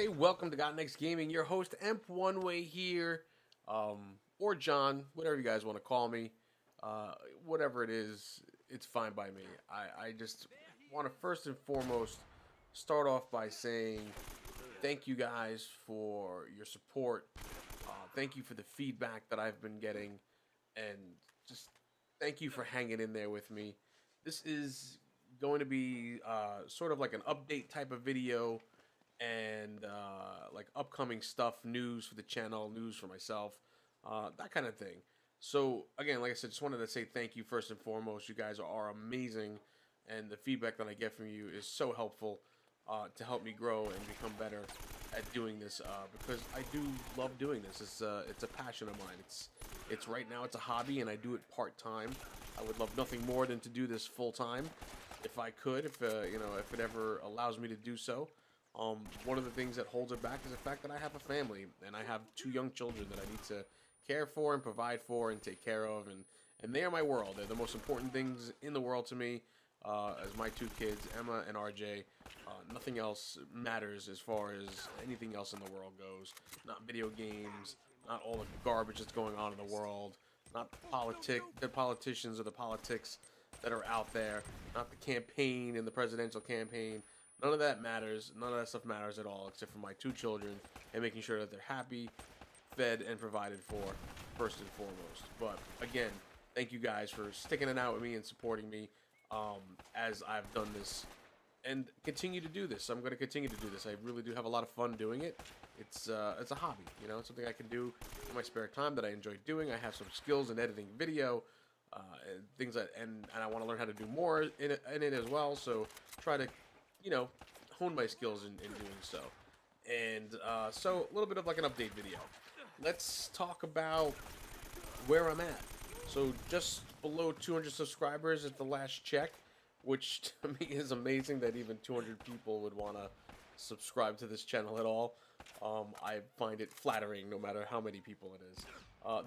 everybody? Welcome to Got Next Gaming. Your host Emp One Way here, or John, whatever you guys want to call me. Whatever it is, it's fine by me. I just want to first and foremost start off by saying thank you guys for your support. Thank you for the feedback that I've been getting, and just thank you for hanging in there with me. This is going to be sort of like an update type of video and like upcoming stuff, news for the channel, news for myself, that kind of thing. So again, like I said, just wanted to say thank you first and foremost. You guys are amazing, and the feedback that I get from you is so helpful to help me grow and become better at doing this because I do love doing this. It's a passion of mine. It's right now it's a hobby, and I do it part time. I would love nothing more than to do this full time, if I could, if if it ever allows me to do so. One of the things that holds it back is the fact that I have a family and I have two young children that I need to care for and provide for and take care of, and they are my world. They're the most important things in the world to me. As my two kids, Emma and RJ, nothing else matters as far as anything else in the world goes. Not video games, not all the garbage that's going on in the world, not the politicians or the politics that are out there, not the campaign and the presidential campaign. None of that matters. None of that stuff matters at all, except for my two children and making sure that they're happy, fed, and provided for, first and foremost. But again, thank you guys for sticking it out with me and supporting me as I've done this and continue to do this. I'm going to continue to do this. I really do have a lot of fun doing it. It's a hobby, it's something I can do in my spare time that I enjoy doing. I have some skills in editing video. And things and I want to learn how to do more in it as well. So try to hone my skills in doing so. And so a little bit of like an update video. Let's talk about where I'm at. So just below 200 subscribers at the last check, which to me is amazing that even 200 people would want to subscribe to this channel at all. I find it flattering no matter how many people it is.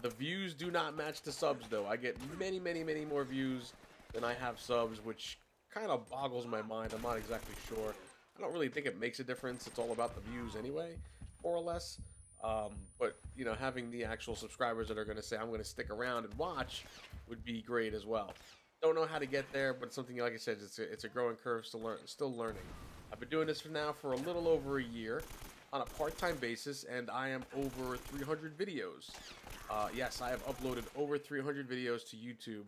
The views do not match the subs though. I get many more views than I have subs, which kind of boggles my mind. I'm not exactly sure. I don't really think it makes a difference. It's all about the views anyway, more or less. But having the actual subscribers that are going to say I'm going to stick around and watch would be great as well. Don't know how to get there, but it's something, like I said, it's a growing curve. Still learning. I've been doing this for a little over a year on a part-time basis, and I am over 300 videos. Yes, I have uploaded over 300 videos to YouTube,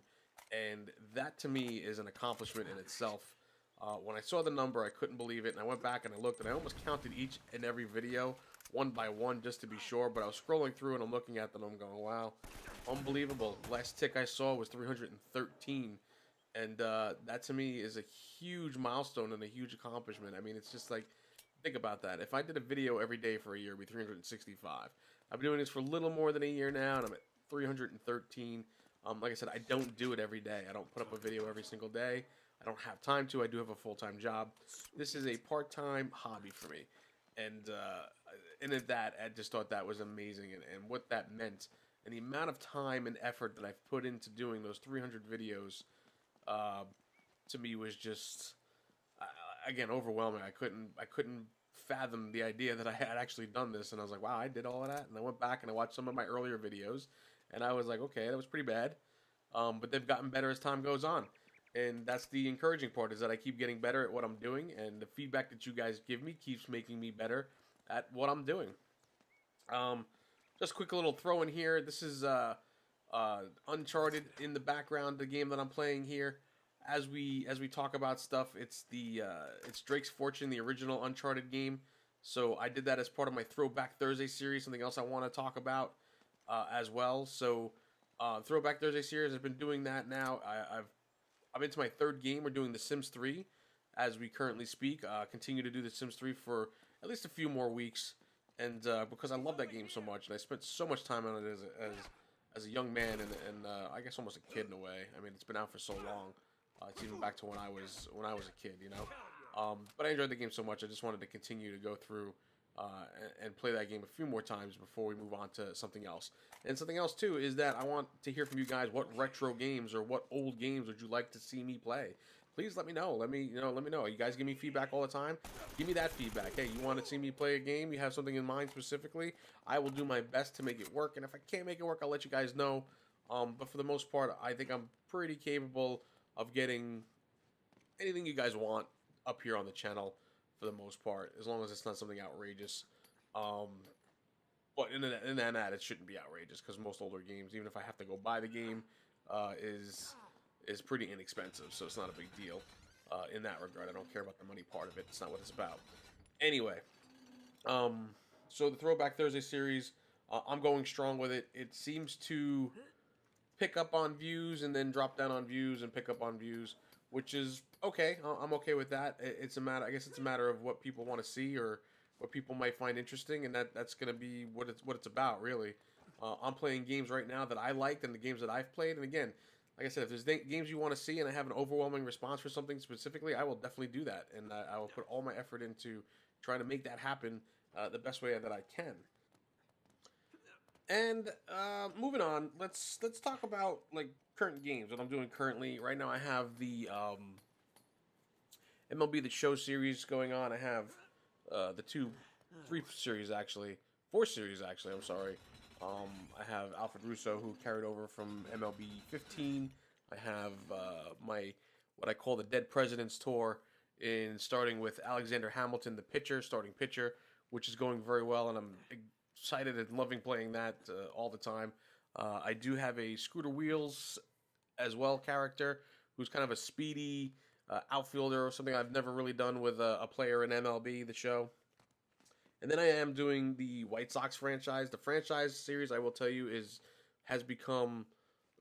and that to me is an accomplishment in itself. When I saw the number, I couldn't believe it, and I went back and I looked, and I almost counted each and every video one by one just to be sure, but I was scrolling through and I'm looking at them and I'm going, wow, unbelievable. Last tick I saw was 313, and that to me is a huge milestone and a huge accomplishment. I mean, it's just like, think about that. If I did a video every day for a year, it would be 365. I've been doing this for a little more than a year now, and I'm at 313. Like I said, I don't do it every day. I don't put up a video every single day. I don't have time to. I do have a full-time job. This is a part-time hobby for me. And at that, I just thought that was amazing, and what that meant, and the amount of time and effort that I've put into doing those 300 videos, to me was just, again, overwhelming. I couldn't fathom the idea that I had actually done this, and I was like, wow, I did all of that. And I went back and I watched some of my earlier videos, and I was like, okay, that was pretty bad. But they've gotten better as time goes on. And that's the encouraging part, is that I keep getting better at what I'm doing, and the feedback that you guys give me keeps making me better at what I'm doing. Just a quick little throw in here. This is Uncharted in the background, the game that I'm playing here. As we talk about stuff, it's Drake's Fortune, the original Uncharted game. So I did that as part of my Throwback Thursday series, something else I want to talk about as well. So Throwback Thursday series, I've been doing that now. I'm into my third game. We're doing The Sims 3 as we currently speak. Continue to do The Sims 3 for at least a few more weeks, and because I love that game so much, and I spent so much time on it as a young man and I guess almost a kid in a way. I mean, it's been out for so long. It's even back to when I was a kid, But I enjoyed the game so much, I just wanted to continue to go through and play that game a few more times before we move on to something else. And something else too is that I want to hear from you guys, what retro games or what old games would you like to see me play? please let me know. Let me know. You guys give me feedback all the time. Give me that feedback. Hey, you want to see me play a game? You have something in mind specifically? I will do my best to make it work. And if I can't make it work, I'll let you guys know. But for the most part, I think I'm pretty capable of getting anything you guys want up here on the channel for the most part, as long as it's not something outrageous. But in that, it shouldn't be outrageous because most older games, even if I have to go buy the game, is pretty inexpensive, so it's not a big deal in that regard. I don't care about the money part of it. It's not what it's about. Anyway, so the Throwback Thursday series, I'm going strong with it. It seems to pick up on views and then drop down on views and pick up on views, which is okay. I'm okay with that. It's a matter. I guess it's a matter of what people want to see or what people might find interesting, and that's going to be what it's about, really. I'm playing games right now that I liked and the games that I've played, and again, like I said, if there's games you want to see and I have an overwhelming response for something specifically, I will definitely do that, and I will put all my effort into trying to make that happen the best way that I can. And moving on, let's talk about like current games. What I'm doing currently right now, I have the MLB The Show series going on. I have the 4 series actually. I'm sorry. I have Alfred Russo, who carried over from MLB 15. I have what I call the Dead Presidents Tour, starting with Alexander Hamilton, the starting pitcher, which is going very well, and I'm excited and loving playing that all the time. I do have a Scooter Wheels as well character, who's kind of a speedy outfielder, or something I've never really done with a player in MLB The Show. And then I am doing the White Sox franchise. The franchise series, I will tell you, has become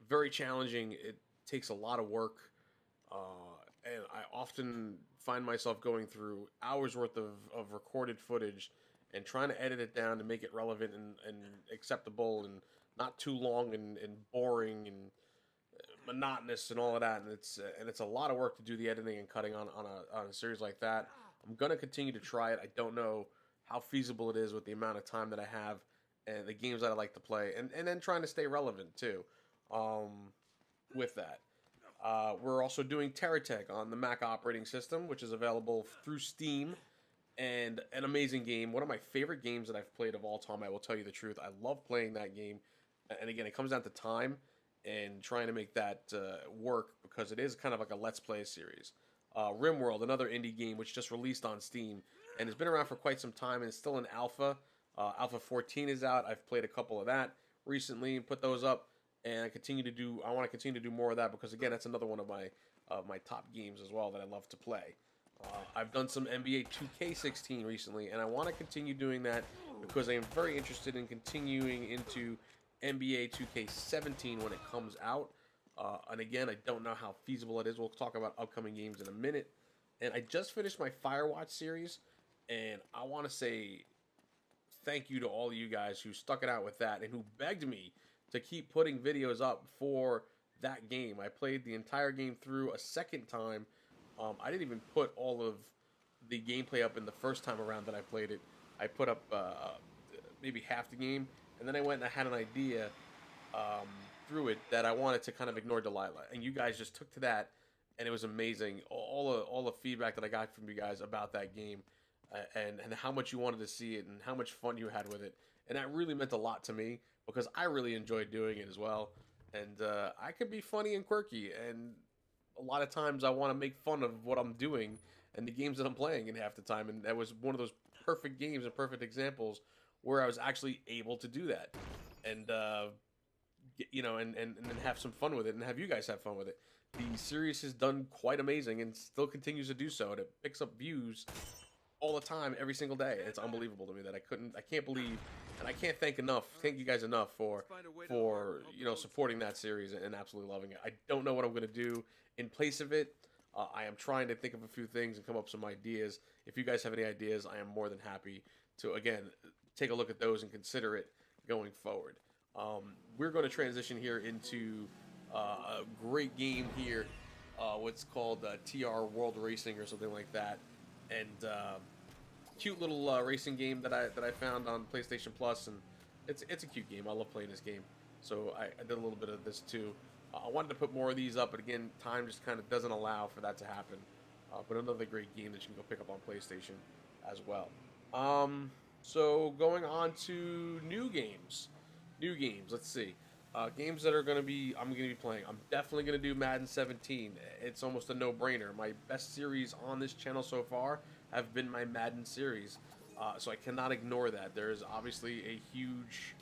very challenging. It takes a lot of work, and I often find myself going through hours worth of recorded footage and trying to edit it down to make it relevant and acceptable and not too long and boring and monotonous and all of that. And it's a lot of work to do the editing and cutting on a series like that. I'm gonna continue to try it. I don't know how feasible it is with the amount of time that I have and the games that I like to play, and then trying to stay relevant too. With that, we're also doing TerraTech on the Mac operating system, which is available through Steam, and an amazing game. One of my favorite games that I've played of all time. I will tell you the truth. I love playing that game, and again, it comes down to time and trying to make that work, because it is kind of like a Let's Play series. RimWorld, another indie game which just released on Steam and has been around for quite some time and is still in alpha. Alpha 14 is out. I've played a couple of that recently and put those up, and I want to continue to do more of that, because again, that's another one of my top games as well that I love to play. I've done some NBA 2K16 recently, and I want to continue doing that because I am very interested in continuing into NBA 2K17 when it comes out. And again, I don't know how feasible it is. We'll talk about upcoming games in a minute. And I just finished my Firewatch series, and I want to say thank you to all of you guys who stuck it out with that and who begged me to keep putting videos up for that game. I played the entire game through a second time. I didn't even put all of the gameplay up in the first time around that I played it. I put up maybe half the game, and then I went and I had an idea through it that I wanted to kind of ignore Delilah, and you guys just took to that, and it was amazing. All the feedback that I got from you guys about that game, and how much you wanted to see it and how much fun you had with it, and that really meant a lot to me because I really enjoyed doing it as well. And I could be funny and quirky, and a lot of times I want to make fun of what I'm doing and the games that I'm playing in half the time, and that was one of those perfect games and perfect examples where I was actually able to do that, and and have some fun with it, and have you guys have fun with it. The series has done quite amazing and still continues to do so, and it picks up views all the time, every single day. It's unbelievable to me that I can't believe, and I can't thank you guys enough for supporting that series and absolutely loving it. I don't know what I'm going to do in place of it. I am trying to think of a few things and come up with some ideas. If you guys have any ideas, I am more than happy to, again, take a look at those and consider it going forward. We're going to transition here into a great game here, what's called TR World Racing or something like that, and cute little racing game that I found on PlayStation Plus, and it's a cute game. I love playing this game, so I did a little bit of this too. I wanted to put more of these up, but again, time just kind of doesn't allow for that to happen. But another great game that you can go pick up on PlayStation as well. So going on to new games. New games. Let's see. Games that I'm going to be playing. I'm definitely going to do Madden 17. It's almost a no-brainer. My best series on this channel so far have been my Madden series, so I cannot ignore that. There's obviously a huge,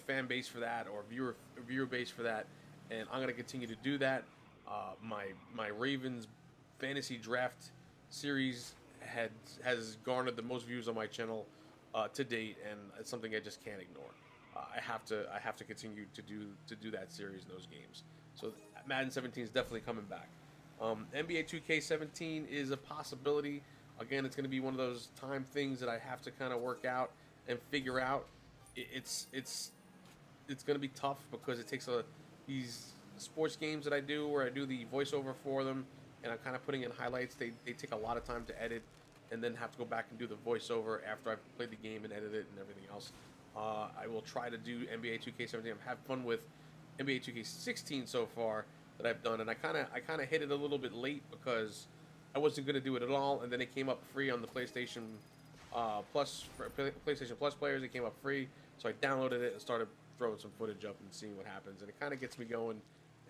fan base for that, or viewer base for that, and I'm going to continue to do that. My Ravens fantasy draft series has garnered the most views on my channel to date, and it's something I just can't ignore. I have to continue to do that series in those games. So Madden 17 is definitely coming back. NBA 2K17 is a possibility. Again, it's going to be one of those time things that I have to kind of work out and figure out. It's going to be tough because it takes these sports games that I do where I do the voiceover for them, and I'm kind of putting in highlights. They take a lot of time to edit, and then have to go back and do the voiceover after I've played the game and edited it and everything else. I will try to do NBA 2K17. I've had fun with NBA 2K16 so far that I've done, and I kind of hit it a little bit late because I wasn't going to do it at all, and then it came up free on the PlayStation Plus for PlayStation Plus players. It came up free, so I downloaded it and started throwing some footage up and seeing what happens, and it kind of gets me going.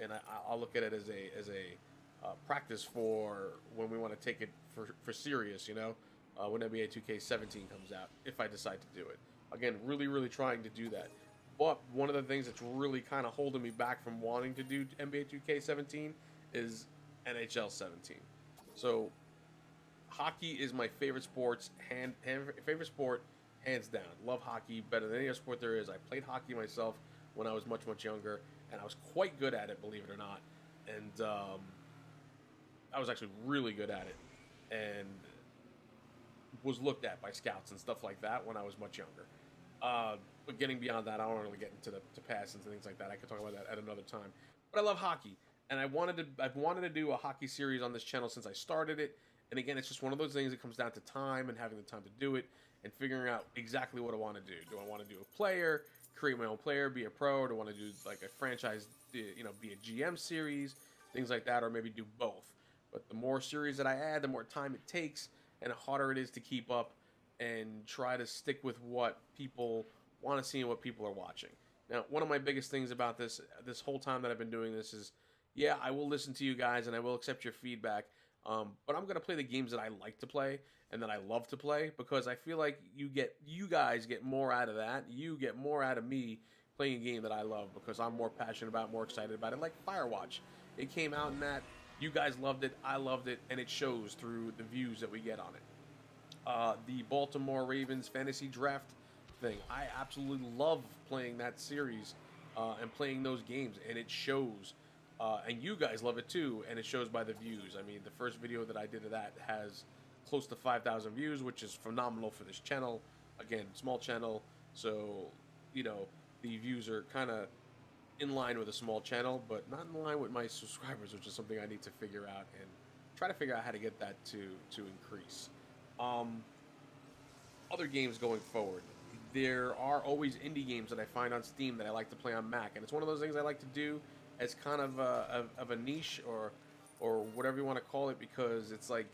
And I'll look at it as a practice for when we want to take it for serious, when NBA 2K17 comes out, if I decide to do it. Again, really trying to do that. But one of the things that's really kind of holding me back from wanting to do NBA 2K17 is NHL 17. So, hockey is my favorite sport, hands down. Love hockey better than any other sport there is. I played hockey myself when I was much younger, and I was quite good at it, believe it or not. And I was actually really good at it, and was looked at by scouts and stuff like that when I was much younger. But getting beyond that, I don't really get into the past and things like that. I could talk about that at another time. But I love hockey, and I've wanted to do a hockey series on this channel since I started it. And again, it's just one of those things that comes down to time and having the time to do it and figuring out exactly what I want to do. Do I want to do a player, create my own player, be a pro, or do I want to do like a franchise, be a GM series, things like that, or maybe do both? But the more series that I add, the more time it takes, and the harder it is to keep up and try to stick with what people want to see and what people are watching. Now, one of my biggest things about this whole time that I've been doing this is, yeah, I will listen to you guys and I will accept your feedback, but I'm going to play the games that I like to play and that I love to play, because I feel like you guys get more out of that. You get more out of me playing a game that I love because I'm more passionate about, more excited about it. Like Firewatch, it came out in that. You guys loved it, I loved it, and it shows through the views that we get on it. The Baltimore Ravens fantasy draft thing, I absolutely love playing that series and playing those games, and it shows. And you guys love it too, and it shows by the views. I mean, the first video that I did of that has close to 5,000 views, which is phenomenal for this channel. Again, small channel, so the views are kind of in line with a small channel, but not in line with my subscribers, which is something I need to figure out and try to figure out how to get that to increase. Other games going forward, there are always indie games that I find on Steam that I like to play on Mac, and it's one of those things I like to do as kind of a niche or whatever you want to call it, because it's like,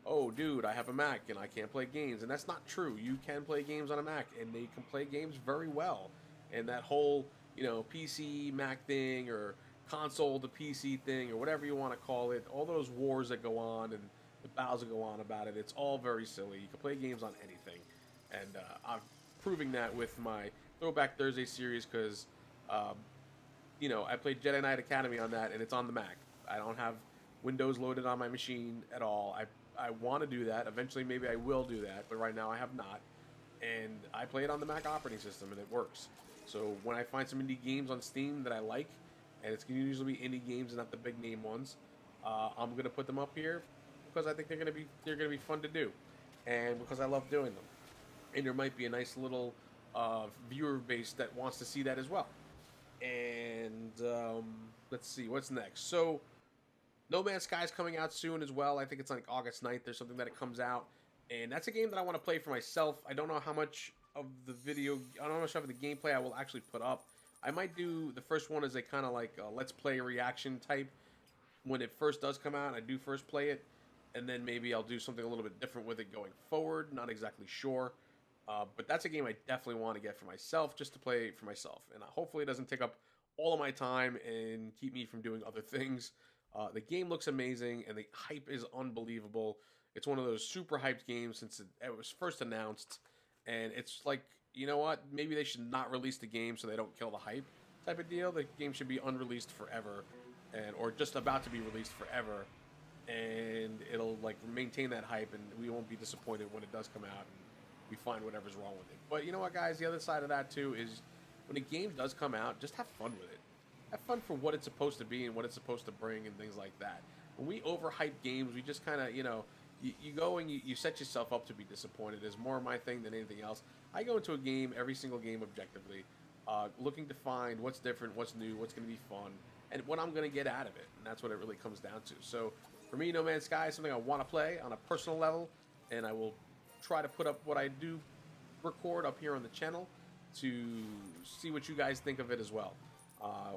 oh dude, I have a Mac and I can't play games, and that's not true. You can play games on a Mac, and they can play games very well, and that whole PC Mac thing, or console to PC thing, or whatever you want to call it, all those wars that go on and the battles that go on about it, it's all very silly. You can play games on anything, and I'm proving that with my Throwback Thursday series, because I played Jedi Knight Academy on that, and it's on the Mac. I don't have Windows loaded on my machine at all. I want to do that. Eventually, maybe I will do that, but right now I have not. And I play it on the Mac operating system, and it works. So when I find some indie games on Steam that I like, and it's going to usually be indie games and not the big name ones, I'm going to put them up here because I think they're going to be fun to do, and because I love doing them. And there might be a nice little viewer base that wants to see that as well. And let's see what's next. So No Man's Sky is coming out soon as well. I think it's like August 9th or something that it comes out, and that's a game that I want to play for myself. I don't know how much of the gameplay I will actually put up. I might do the first one as a kind of like a let's play reaction type when it first does come out. I do first play it, and then maybe I'll do something a little bit different with it going forward. Not exactly sure, but that's a game I definitely want to get for myself, just to play for myself, and hopefully it doesn't take up all of my time and keep me from doing other things. The game looks amazing, and the hype is unbelievable. It's one of those super hyped games since it was first announced, and it's like, you know what? Maybe they should not release the game so they don't kill the hype type of deal. The game should be unreleased forever, and or just about to be released forever, and it'll like maintain that hype, and we won't be disappointed when it does come out and we find whatever's wrong with it. But you know what, guys? The other side of that too is when a game does come out, just have fun with it. Have fun for what it's supposed to be and what it's supposed to bring and things like that. When we overhype games, we just kind of, you go and you set yourself up to be disappointed. It's more my thing than anything else. I go into a game, every single game objectively, looking to find what's different, what's new, what's going to be fun, and what I'm going to get out of it. And that's what it really comes down to. So for me, No Man's Sky is something I want to play on a personal level, and I will try to put up what I do record up here on the channel to see what you guys think of it as well.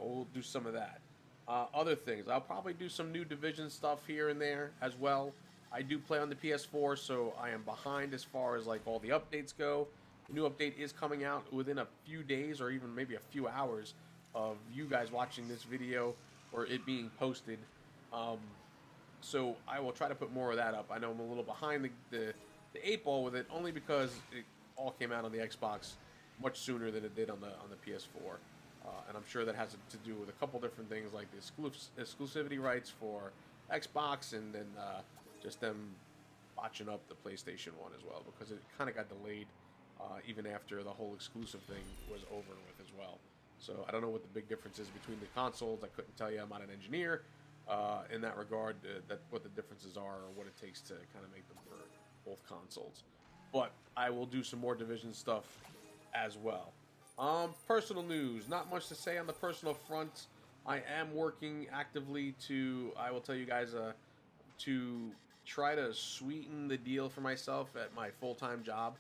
We'll do some of that. Other things, I'll probably do some new Division stuff here and there as well. I do play on the PS4, so I am behind as far as like all the updates go. The new update is coming out within a few days or even maybe a few hours of you guys watching this video or it being posted. So I will try to put more of that up. I know I'm a little behind the 8-ball with it, only because it all came out on the Xbox much sooner than it did on the PS4. And I'm sure that has to do with a couple different things like the exclusivity rights for Xbox, and then just them botching up the PlayStation 1 as well, because it kind of got delayed even after the whole exclusive thing was over with as well. So I don't know what the big difference is between the consoles. I couldn't tell you. I'm not an engineer in that regard, what the differences are or what it takes to kind of make them for both consoles. But I will do some more Division stuff as well. Personal news, not much to say on the personal front. I am working actively I will tell you guys, to try to sweeten the deal for myself at my full-time job.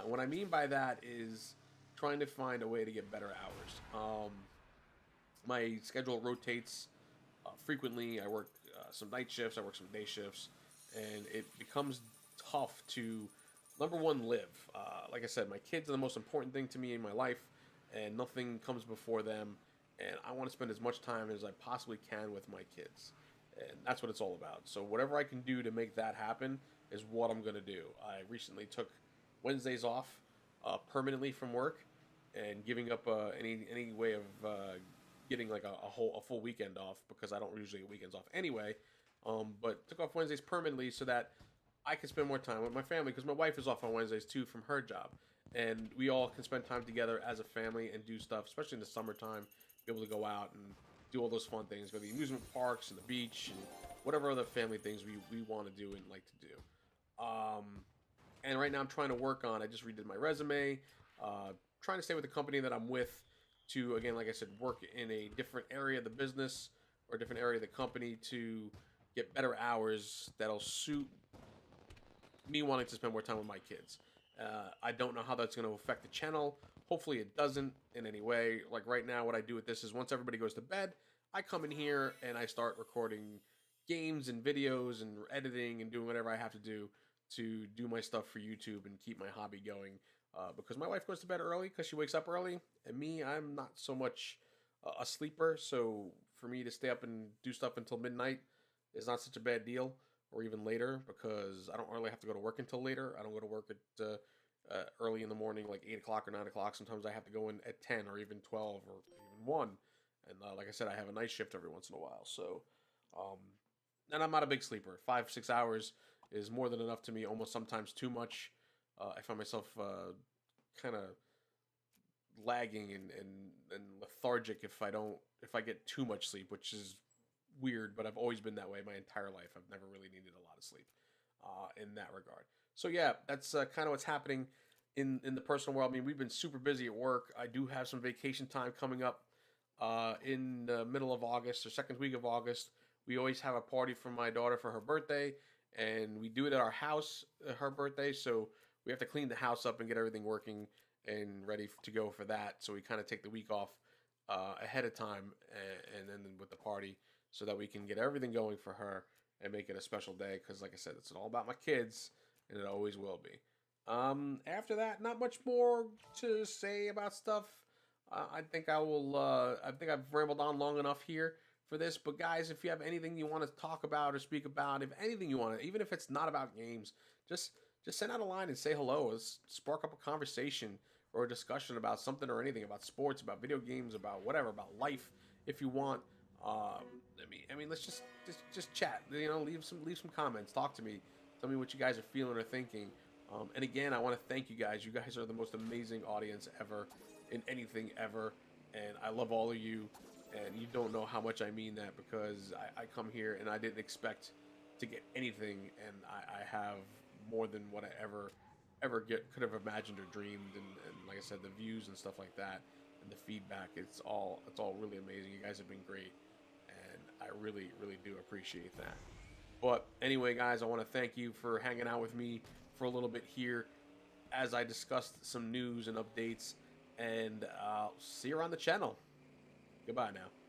What I mean by that is trying to find a way to get better hours. My schedule rotates frequently. I work some night shifts, I work some day shifts, and it becomes tough to, number one, live. Like I said, my kids are the most important thing to me in my life, and nothing comes before them, and I want to spend as much time as I possibly can with my kids, and that's what it's all about. So whatever I can do to make that happen is what I'm going to do. I recently took Wednesdays off permanently from work, and giving up any way of getting like a full weekend off, because I don't usually get weekends off anyway, but took off Wednesdays permanently so that I can spend more time with my family, because my wife is off on Wednesdays too from her job, and we all can spend time together as a family and do stuff, especially in the summertime, be able to go out and do all those fun things, go to the amusement parks and the beach and whatever other family things we want to do and like to do. And right now I'm trying to work on, I just redid my resume, trying to stay with the company that I'm with to, again, like I said, work in a different area of the business or a different area of the company to get better hours that'll suit me wanting to spend more time with my kids. I don't know how that's going to affect the channel. Hopefully it doesn't in any way. Like right now, what I do with this is once everybody goes to bed, I come in here and I start recording games and videos and editing and doing whatever I have to do my stuff for YouTube and keep my hobby going. Because my wife goes to bed early because she wakes up early, and me, I'm not so much a sleeper. So for me to stay up and do stuff until midnight is not such a bad deal, or even later, because I don't really have to go to work until later. I don't go to work at early in the morning, like 8 o'clock or 9 o'clock. Sometimes I have to go in at 10 or even 12 or even 1. And like I said, I have a night shift every once in a while. So, and I'm not a big sleeper. 5-6 hours is more than enough to me, almost sometimes too much. I find myself kind of lagging and lethargic if I get too much sleep, which is weird, but I've always been that way my entire life. I've never really needed a lot of sleep in that regard. So yeah, that's kind of what's happening in the personal world. I mean, we've been super busy at work. I do have some vacation time coming up in the middle of August or second week of August. We always have a party for my daughter for her birthday, and we do it at our house, her birthday, so we have to clean the house up and get everything working and ready to go for that. So we kind of take the week off ahead of time, and then with the party, so that we can get everything going for her and make it a special day. Because, like I said, it's all about my kids, and it always will be. After that, not much more to say about stuff. I think I will. I think I've rambled on long enough here for this. But guys, if you have anything you want to talk about or speak about, if anything you want to, even if it's not about games, just just send out a line and say hello. Let's spark up a conversation or a discussion about something or anything, about sports, about video games, about whatever, about life, if you want. I mean, let's just chat. You know, leave some comments. Talk to me. Tell me what you guys are feeling or thinking. And again, I want to thank you guys. You guys are the most amazing audience ever in anything ever, and I love all of you. And you don't know how much I mean that, because I come here and I didn't expect to get anything, and I have more than what I ever could have imagined or dreamed. And like I said, the views and stuff like that, and the feedback, it's all really amazing. You guys have been great, and I really do appreciate that. But anyway, guys, I want to thank you for hanging out with me for a little bit here as I discussed some news and updates, and I'll see you around the channel. Goodbye now.